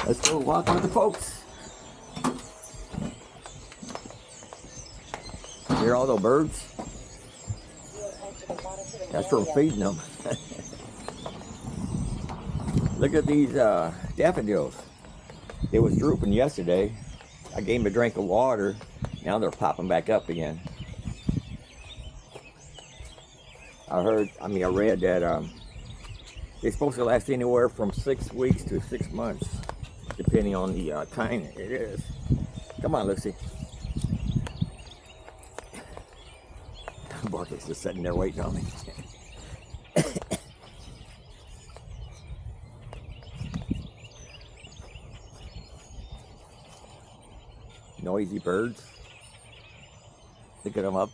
Let's go walk with the folks. Hear all those birds? That's from feeding them. Look at these daffodils. They was drooping yesterday. I gave them a drink of water. Now they're popping back up again. I read that they're supposed to last anywhere from 6 weeks to 6 months, depending on the kind it is. Come on, Lucy. Barkey's just sitting there waiting on me. Noisy birds. Look at them up.